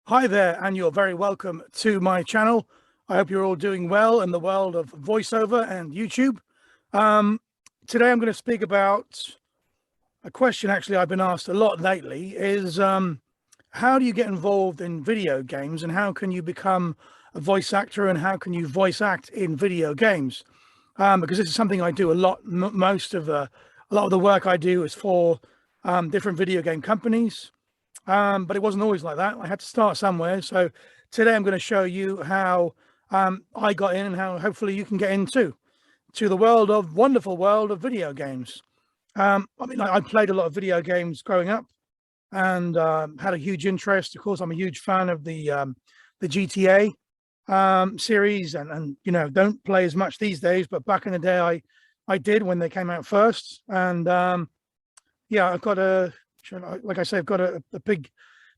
Hi there, and you're very welcome to my channel. I hope you're all doing well in the world of voiceover and YouTube. Today I'm going to speak about a question actually I've been asked a lot lately is how do you get involved in video games, and how can you become a voice actor, and how can you voice act in video games? Because this is something I do a lot. A lot of the work I do is for different video game companies. But it wasn't always like that. I had to start somewhere. So today I'm going to show you how I got in, and how hopefully you can get into the wonderful world of video games. I mean, I played a lot of video games growing up, and had a huge interest. Of course, I'm a huge fan of the GTA series, and you know, don't play as much these days, but back in the day I did when they came out first. And yeah, I've got like I say, I've got a big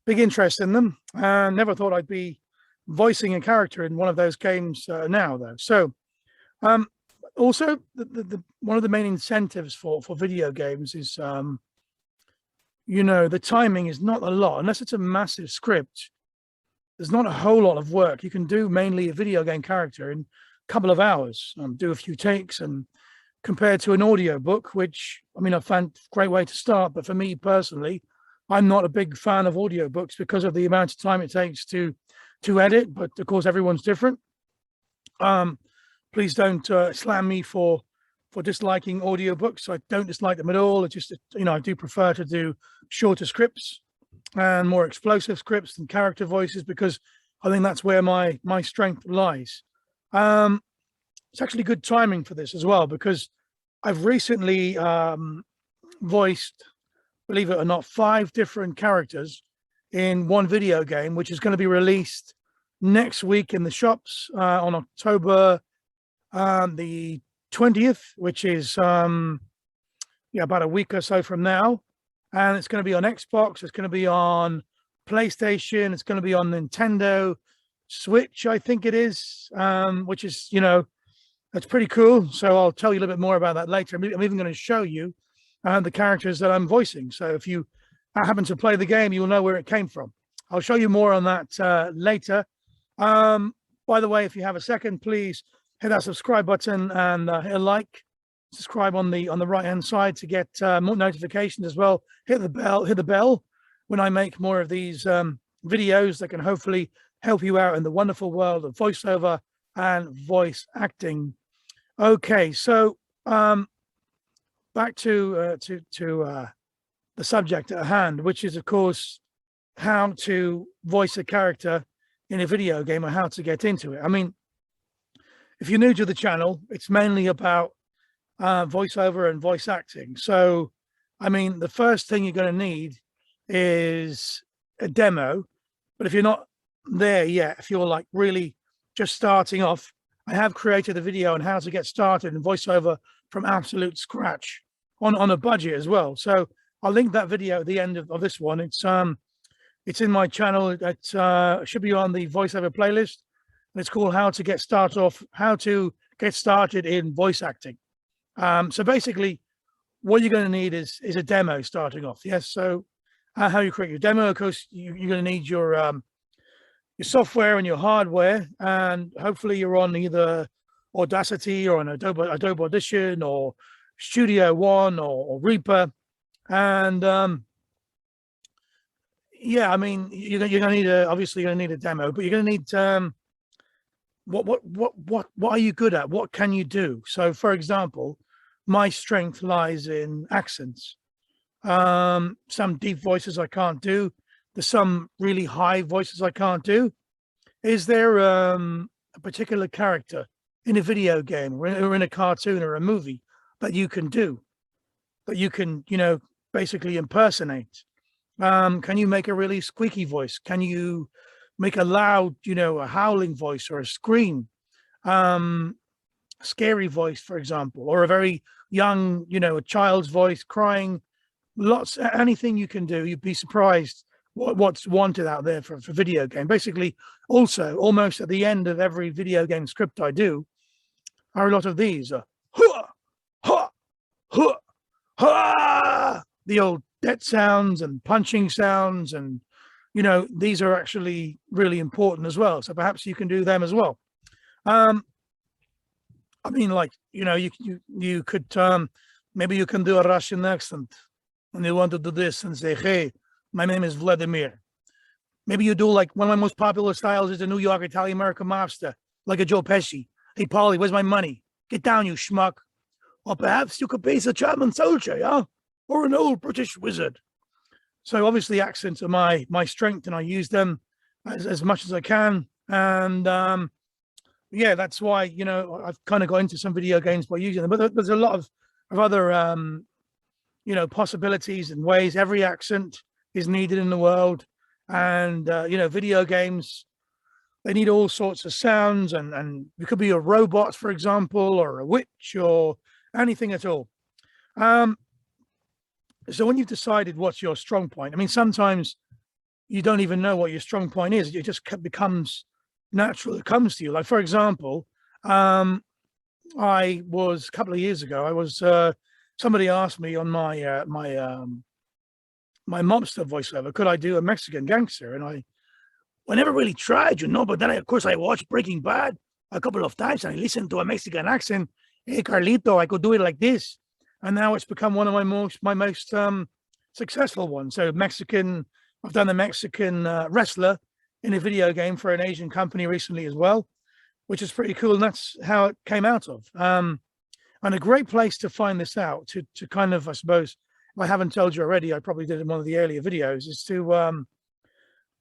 interest in them, and never thought I'd be voicing a character in one of those games now, though. So also one of the main incentives for video games is you know, the timing is not a lot unless it's a massive script. There's not a whole lot of work. You can do mainly a video game character in a couple of hours, do a few takes, and compared to an audio book, which, I mean, I found a great way to start, but for me personally, I'm not a big fan of audiobooks because of the amount of time it takes to edit. But of course, everyone's different. Please don't slam me for disliking audiobooks. I don't dislike them at all. It's just, you know, I do prefer to do shorter scripts and more explosive scripts and character voices, because I think that's where my strength lies. It's actually good timing for this as well, because I've recently voiced, believe it or not, 5 different characters in one video game, which is going to be released next week in the shops on October the 20th, which is yeah, about a week or so from now. And it's going to be on Xbox, it's going to be on PlayStation, it's going to be on Nintendo Switch, I think it is, which is, you know, that's pretty cool. So I'll tell you a little bit more about that later. I'm even going to show you the characters that I'm voicing. So if you happen to play the game, you'll know where it came from. I'll show you more on that later. By the way, if you have a second, please hit that subscribe button and hit a like. Subscribe on the right hand side to get more notifications as well. Hit the bell when I make more of these videos that can hopefully help you out in the wonderful world of voiceover and voice acting. Okay, so back to the subject at hand, which is, of course, how to voice a character in a video game, or how to get into it. I mean, if you're new to the channel, it's mainly about voiceover and voice acting. So, I mean, the first thing you're going to need is a demo. But if you're not there yet, if you're like really just starting off, I have created a video on how to get started in voiceover from absolute scratch on a budget as well. So I'll link that video at the end of this one. It's in my channel. It should be on the voiceover playlist. And it's called how to get started in voice acting. So basically, what you're going to need is a demo starting off. Yes. So how you create your demo, of course, you're going to need your software and your hardware, and hopefully you're on either Audacity or an Adobe Audition or Studio One or Reaper. And yeah, I mean, you're going to need obviously you're going to need a demo, but you're going to need what are you good at? What can you do? So, for example, my strength lies in accents. Some deep voices I can't do. There's some really high voices I can't do. Is there a particular character in a video game or in a cartoon or a movie that you can do, that you can, you know, basically impersonate? Can you make a really squeaky voice? Can you make a loud, you know, a howling voice or a scream? Scary voice, for example, or a very young, you know, a child's voice crying. Anything you can do. You'd be surprised what's wanted out there for video game. Basically, also almost at the end of every video game script I do are a lot of these the old death sounds and punching sounds, and you know, these are actually really important as well. So perhaps you can do them as well. I mean, like, you know, you could maybe you can do a Russian accent and you want to do this and say, hey, my name is Vladimir. Maybe you do like one of my most popular styles is the New York Italian American mobster, like a Joe Pesci. Hey, Paulie, where's my money? Get down, you schmuck. Or perhaps you could be a German soldier, yeah? Or an old British wizard. So obviously accents are my strength, and I use them as much as I can. And yeah, that's why, you know, I've kind of got into some video games by using them. But there's a lot of other, you know, possibilities and ways. Every accent is needed in the world. And, you know, video games, they need all sorts of sounds. And you could be a robot, for example, or a witch or anything at all. So when you've decided what's your strong point, I mean, sometimes you don't even know what your strong point is. It just becomes natural. It comes to you. Like, for example, I was a couple of years ago, I was somebody asked me on my my mobster voiceover, could I do a Mexican gangster? And I never really tried, you know, but then of course I watched Breaking Bad a couple of times and I listened to a Mexican accent. Hey, Carlito, I could do it like this. And now it's become one of my most successful ones. So Mexican, I've done a Mexican wrestler in a video game for an Asian company recently as well, which is pretty cool. And that's how it came out of. And a great place to find this out, to kind of, I suppose, if I haven't told you already, I probably did in one of the earlier videos, is to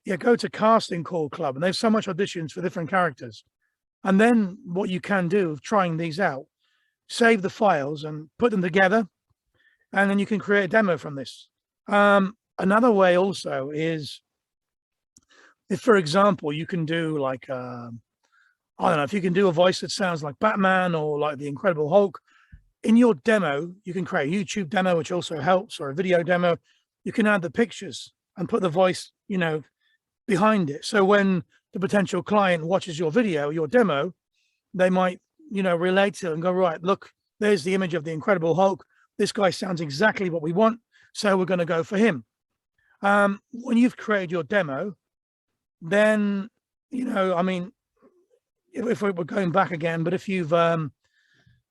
yeah, go to Casting Call Club. And there's so much auditions for different characters. And then what you can do of trying these out, save the files and put them together, and then you can create a demo from this. Another way also is, if, for example, you can do like, I don't know, if you can do a voice that sounds like Batman or like the Incredible Hulk, in your demo, you can create a YouTube demo, which also helps, or a video demo. You can add the pictures and put the voice, you know, behind it. So when the potential client watches your video, your demo, they might, you know, relate to it and go, right, look, there's the image of the Incredible Hulk. This guy sounds exactly what we want. So we're going to go for him. When you've created your demo, then, you know, I mean, if we're going back again, but if you've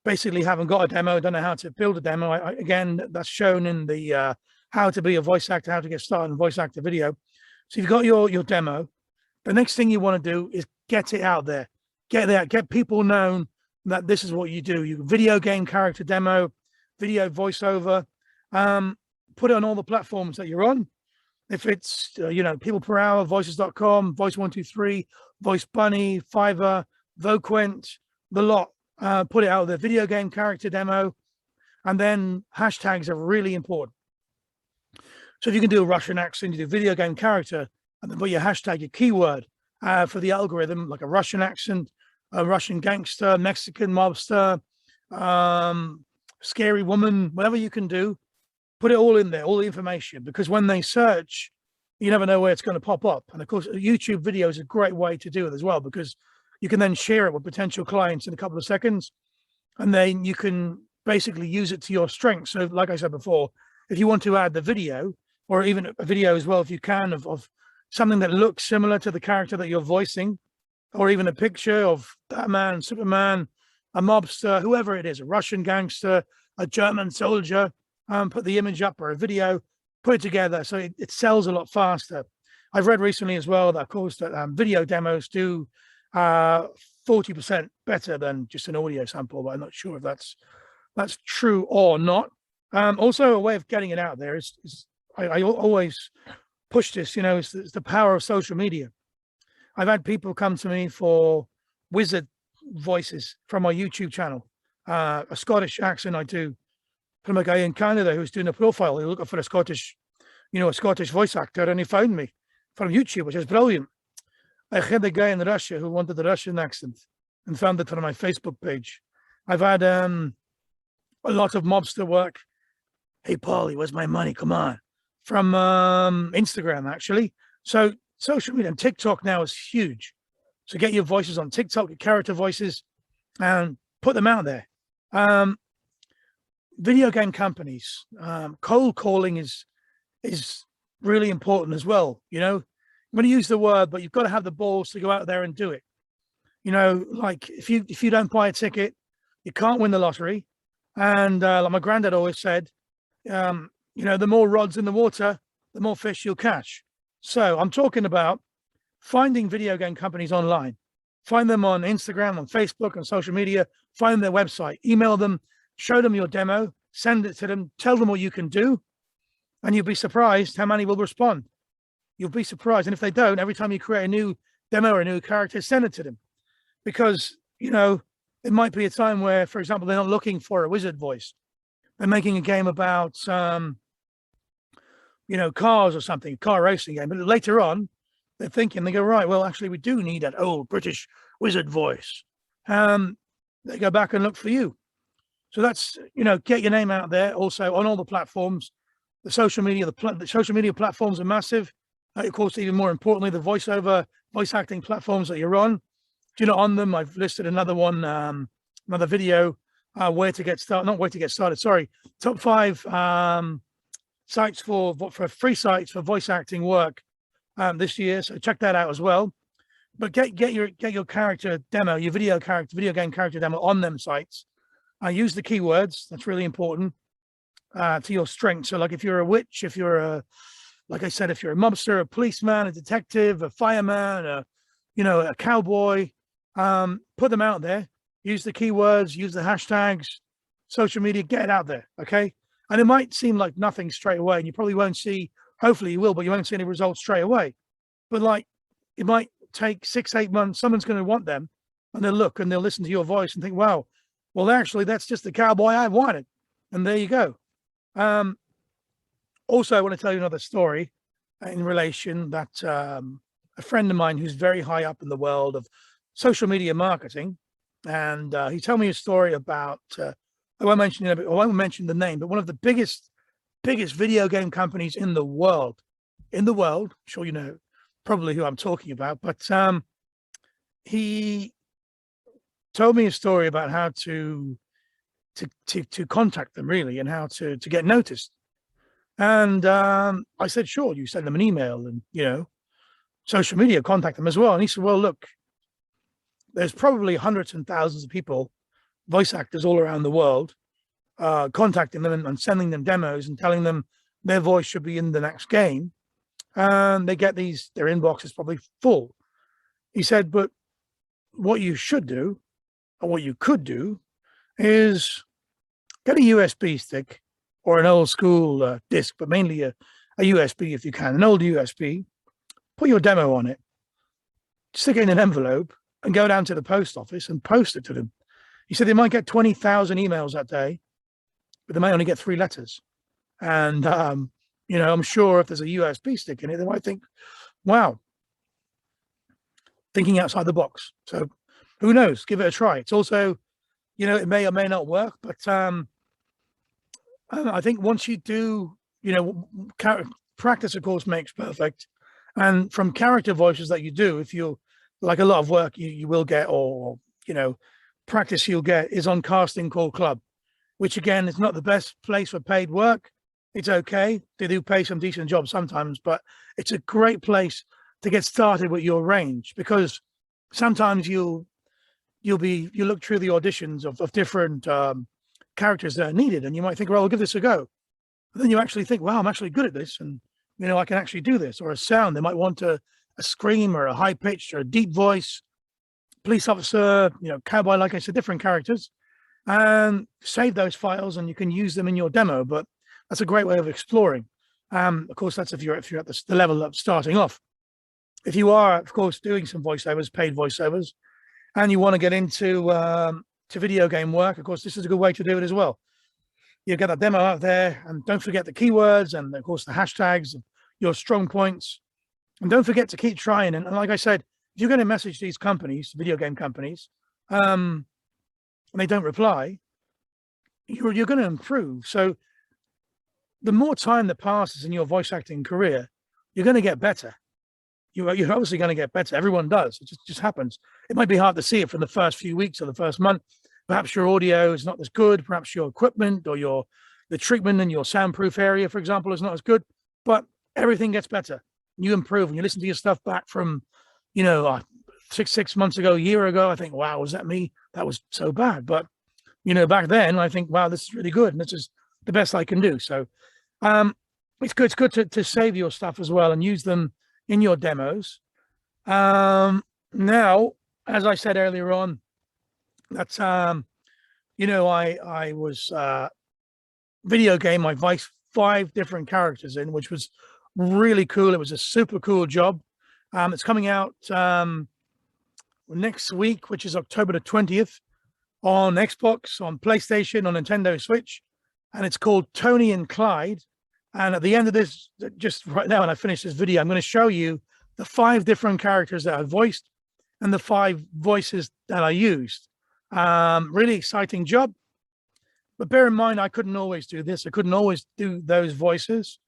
basically haven't got a demo, don't know how to build a demo, again, that's shown in the how to be a voice actor, how to get started in voice actor video. So you've got your demo. The next thing you want to do is get it out there. Get people known that this is what you do. You video game character demo, video voiceover, put it on all the platforms that you're on. If it's, you know, People Per Hour, voices.com, Voice123, Voice Bunny, Fiverr, Voquent, the lot, put it out there, video game character demo. And then hashtags are really important. So if you can do a Russian accent, you do video game character, and then put your hashtag, your keyword for the algorithm, like a Russian accent, a Russian gangster, Mexican mobster, scary woman, whatever you can do, put it all in there, all the information, because when they search, you never know where it's going to pop up. And of course, YouTube video is a great way to do it as well, because you can then share it with potential clients in a couple of seconds, and then you can basically use it to your strength. So like I said before, if you want to add the video, or even a video as well, if you can, of something that looks similar to the character that you're voicing, or even a picture of Batman, Superman, a mobster, whoever it is, a Russian gangster, a German soldier, put the image up, or a video, put it together so it sells a lot faster. I've read recently as well that, of course, that video demos do 40% better than just an audio sample, but I'm not sure if that's true or not. Also, a way of getting it out there is I always push this, you know, it's the power of social media. I've had people come to me for wizard voices from my YouTube channel, a Scottish accent I do from a guy in Canada who's doing a profile. He was looking for a Scottish, you know, a Scottish voice actor, and he found me from YouTube, which is brilliant. I had a guy in Russia who wanted the Russian accent and found it on my Facebook page. I've had a lot of mobster work. Hey, Paulie, where's my money? Come on. From Instagram, actually. So social media and TikTok now is huge. So get your voices on TikTok, your character voices, and put them out there. Video game companies, cold calling is really important as well. You know, going to use the word, but you've got to have the balls to go out there and do it. You know, like if you don't buy a ticket, you can't win the lottery. And like my granddad always said, you know, the more rods in the water, the more fish you'll catch. So I'm talking about finding video game companies online. Find them on Instagram, on Facebook, on social media. Find their website, email them, show them your demo, send it to them, tell them what you can do, and you'll be surprised how many will respond. You'll be surprised. And if they don't, every time you create a new demo or a new character, send it to them. Because, you know, it might be a time where, for example, they're not looking for a wizard voice. They're making a game about, you know, cars or something, car racing game. But later on, they're thinking, they go, right, well, actually, we do need that old British wizard voice. They go back and look for you. So that's, you know, get your name out there. Also on all the platforms, the social media, the social media platforms are massive. Of course, even more importantly, the voice acting platforms that you're on. If you're not on them, I've listed another one, another video, where to get started, not where to get started, sorry, top 5 sites for free sites for voice acting work this year. So check that out as well. But get your character demo, your video game character demo on them sites. Use the keywords. That's really important to your strength. So like if you're a witch, if you're a, like I said, if you're a mobster, a policeman, a detective, a fireman, you know, a cowboy, put them out there. Use the keywords, use the hashtags, social media, get it out there, okay? And it might seem like nothing straight away, and you probably won't see, hopefully you will, but you won't see any results straight away. But like, it might take 6-8 months. Someone's going to want them, and they'll look and they'll listen to your voice and think, wow, well, actually, that's just the cowboy I wanted. And there you go. Also, I want to tell you another story in relation that a friend of mine who's very high up in the world of social media marketing, and he told me a story about, I won't mention the name, but one of the biggest video game companies in the world, I'm sure you know probably who I'm talking about, but he told me a story about how to contact them really, and how to get noticed. And I said, sure, you send them an email and, you know, social media, contact them as well. And he said, well, look, there's probably hundreds and thousands of people, voice actors all around the world, contacting them and sending them demos and telling them their voice should be in the next game. And they get their inbox is probably full. He said, but what you should do, or what you could do, is get a USB stick or an old school disc, but mainly a USB if you can, an old USB, put your demo on it, stick it in an envelope, and go down to the post office and post it to them. He said they might get 20,000 emails that day, but they might only get 3 letters. And, you know, I'm sure if there's a USB stick in it, they might think, wow, thinking outside the box. So who knows? Give it a try. It's also, you know, it may or may not work, but I think once you do, you know, practice, of course, makes perfect. And from character voices that you do, if you like a lot of work you will get, or, you know, practice you'll get, is on Casting Call Club, which again is not the best place for paid work. It's okay. They do pay some decent jobs sometimes, but it's a great place to get started with your range, because sometimes you look through the auditions of different characters that are needed, and you might think, well, I'll give this a go. And then you actually think, wow, I'm actually good at this, and, you know, I can actually do this. Or a sound, they might want a scream or a high pitched or a deep voice, police officer, you know, cowboy, like I said, different characters, and save those files and you can use them in your demo. But that's a great way of exploring. Of course, that's if you're at the level of starting off. If you are, of course, doing some voiceovers, paid voiceovers, and you want to get into to video game work, of course, this is a good way to do it as well. You get that demo out there, and don't forget the keywords and, of course, the hashtags, your strong points. And don't forget to keep trying. And like I said, if you're going to message these companies, video game companies, and they don't reply, you're going to improve. So the more time that passes in your voice acting career, you're going to get better. You're obviously going to get better. Everyone does. It just happens. It might be hard to see it from the first few weeks or the first month. Perhaps your audio is not as good. Perhaps your equipment or the treatment in your soundproof area, for example, is not as good. But everything gets better. you improve. When you listen to your stuff back from, you know, 6 months ago, a year ago, I think, wow, was that me? That was so bad. But, you know, back then I think, wow, this is really good. And this is the best I can do. So it's good. It's good to save your stuff as well and use them in your demos. Now, as I said earlier on, that's, you know, I was, video game, I voiced 5 different characters in, which was really cool. It was a super cool job. It's coming out next week, which is October the 20th, on Xbox, on PlayStation, on Nintendo Switch, and it's called Tony and Clyde. And at the end of this, just right now, when I finish this video, I'm going to show you the 5 different characters that I voiced and the 5 voices that I used. Really exciting job. But bear in mind, I couldn't always do this. I couldn't always do those voices.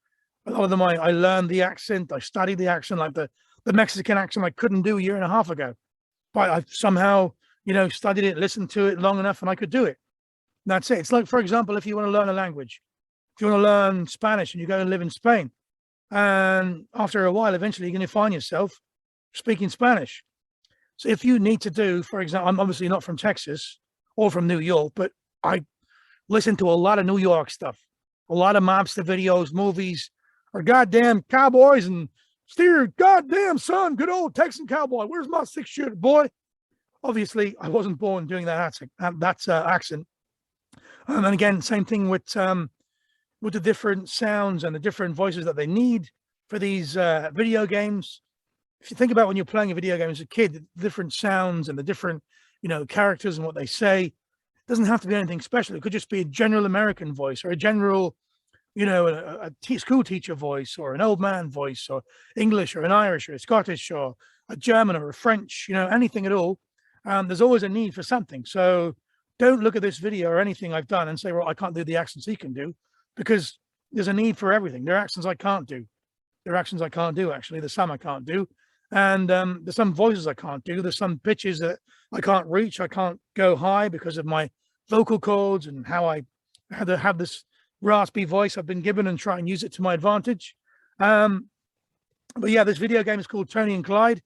A lot of them, I learned the accent. I studied the accent, like the Mexican accent I couldn't do a year and a half ago. But I somehow, you know, studied it, listened to it long enough, and I could do it. And that's it. It's like, for example, if you want to learn a language, if you want to learn Spanish and you go and live in Spain, and after a while, eventually you're going to find yourself speaking Spanish. So if you need to do, for example, I'm obviously not from Texas or from New York, but I listen to a lot of New York stuff, a lot of mobster videos, movies, or goddamn cowboys and steer, goddamn son, good old Texan cowboy. Where's my 6-shooter, boy? Obviously, I wasn't born doing that accent. And again, same thing with the different sounds and the different voices that they need for these video games. If you think about when you're playing a video game as a kid, the different sounds and the different, you know, characters and what they say, it doesn't have to be anything special. It could just be a general American voice or a general, you know, a school teacher voice or an old man voice or English or an Irish or a Scottish or a German or a French, you know, anything at all. There's always a need for something. So don't look at this video or anything I've done and say, well, I can't do the accents he can do, because there's a need for everything. There are accents I can't do. There are accents I can't do, actually. There's some I can't do. And there's some voices I can't do. There's some pitches that I can't reach. I can't go high because of my vocal cords and how I had to have this raspy voice I've been given and try and use it to my advantage. But yeah, this video game is called Tony and Clyde.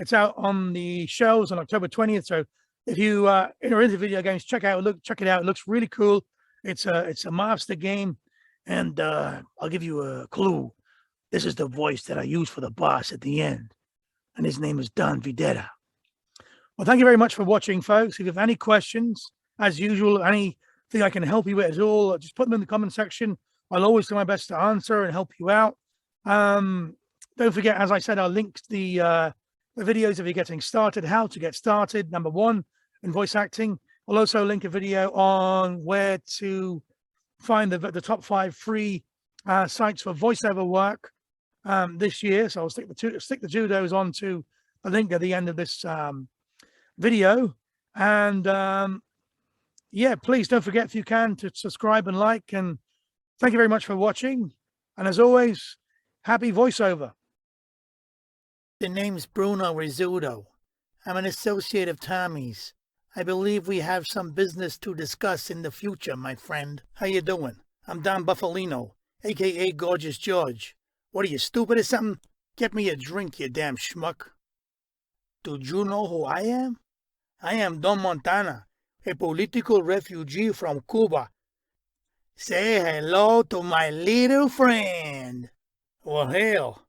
It's out on the shelves on October 20th. So if you are into video games, check it out. It looks really cool. It's a monster game. And I'll give you a clue. This is the voice that I use for the boss at the end. And his name is Don Videtta. Well, thank you very much for watching, folks. If you have any questions, as usual, anything I can help you with at all, just put them in the comment section. I'll always do my best to answer and help you out. Don't forget, as I said, I'll link the videos of you getting started, how to get started, number 1, in voice acting. I'll also link a video on where to find the top 5 free sites for voiceover work this year. So I'll stick the two of those onto a link at the end of this video. And yeah, please don't forget, if you can, to subscribe and like. And thank you very much for watching. And as always, happy voiceover. The name's Bruno Rizzuto. I'm an associate of Tommy's. I believe we have some business to discuss in the future, my friend. How you doing? I'm DonBuffalino, a.k.a. Gorgeous George. What are you, stupid or something? Get me a drink, you damn schmuck. Do you know who I am? I am Don Montana, a political refugee from Cuba. Say hello to my little friend. Well, hell,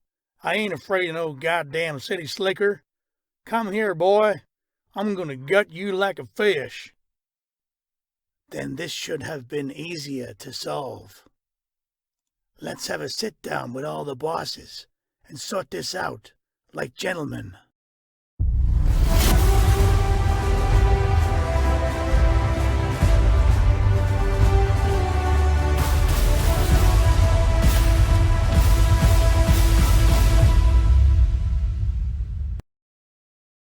I ain't afraid of no goddamn city slicker. Come here, boy. I'm gonna gut you like a fish. Then this should have been easier to solve. Let's have a sit down with all the bosses and sort this out like gentlemen.